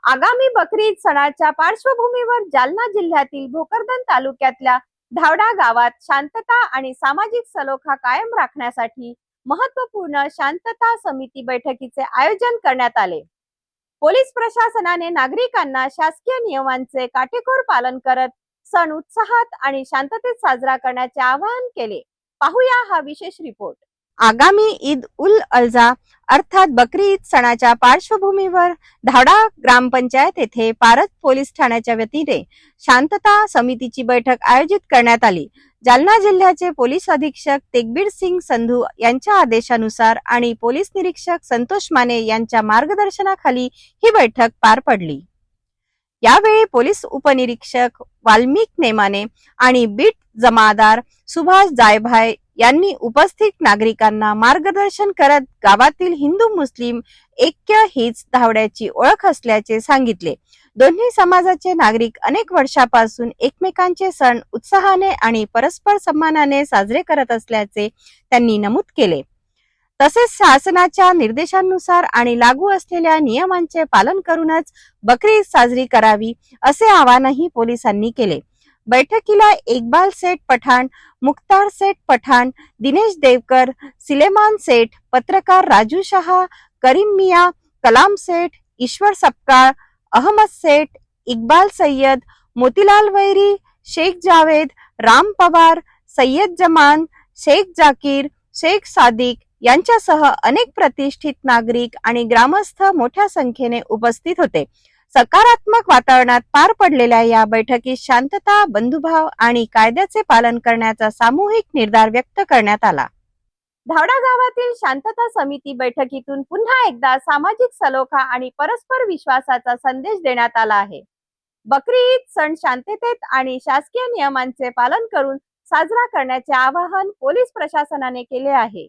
आगामी बकरी ईद सणाच्या पार्श्वभूमीवर जालना जिल्ह्यातील भोकरदन तालुक्यातल्या धावडा गावात शांतता आणि सामाजिक सलोखा कायम राखण्यासाठी महत्त्वपूर्ण शांतता समिती बैठकीचे आयोजन करण्यात आले। पोलीस प्रशासनाने नागरिकांना शासकीय नियमांचे काटेकोर पालन करत सण उत्साहात आणि शांततेत साजरा करण्याचे आवाहन केले। पाहूया हा विशेष रिपोर्ट। आगामी ईद उल अजहा अर्थात बकरी ईद सणाच्या पार्श्वभूमीवर धावडा ग्रामपंचायत येथे पारत पोलीस ठाण्याच्या वतीने शांतता समितीची बैठक आयोजित करण्यात आली। जालना जिल्ह्याचे पोलीस अधीक्षक तेगबीर सिंग संधू यांच्या आदेशानुसार आणि पोलीस निरीक्षक संतोष माने यांच्या मार्गदर्शनाखाली ही बैठक पार पडली। यावेळी पोलीस उपनिरीक्षक वाल्मिक नेमाने आणि बीट जमादार सुभाष जायभाय यांनी उपस्थित नागरिकांना मार्गदर्शन करत गावातील हिंदू मुस्लिम ऐक्य हीच धावड्याची ओळख असल्याचे सांगितले। दोन्ही समाजाचे नागरिक अनेक वर्षापासून एकमेकांचे सण उत्साहाने आणि परस्पर सन्मानाने साजरे करत असल्याचे त्यांनी नमूद केले। तसेच शासनाच्या निर्देशानुसार आणि लागू असलेल्या नियमांचे पालन करूनच बकरी ईद साजरी करावी असे आवाहनही पोलिसांनी केले। बैठकीला इकबाल सेठ पठाण, मुख्तार सेठ पठाण, दिनेश देवकर, सिलेमान सेठ, पत्रकार राजू शहा, करीम मिया, कलाम सेठ, ईश्वर सपकाळ, अहमद सेठ, इकबाल सय्यद, मोतीलाल वैरी, शेख जावेद, राम पवार, सय्यद जमान, शेख जाकीर, शेख सादिक यांच्यासह अनेक प्रतिष्ठित नागरिक आणि ग्रामस्थ मोठ्या संख्येने उपस्थित होते। सकारात्मक वातावरणात पार पडलेल्या या बैठकीत शांतता, बंधुभाव आणि कायद्याचे पालन करण्याचा सामूहिक निर्धार व्यक्त करण्यात आला। धावडा गावातील शांतता समिती बैठकीतून पुन्हा एकदा सामाजिक सलोखा आणि परस्पर विश्वासाचा संदेश देण्यात आला आहे। बकरी ईद सण शांततेत आणि शासकीय नियमांचे पालन करून साजरा करण्याचे आवाहन पोलीस प्रशासनाने केले आहे।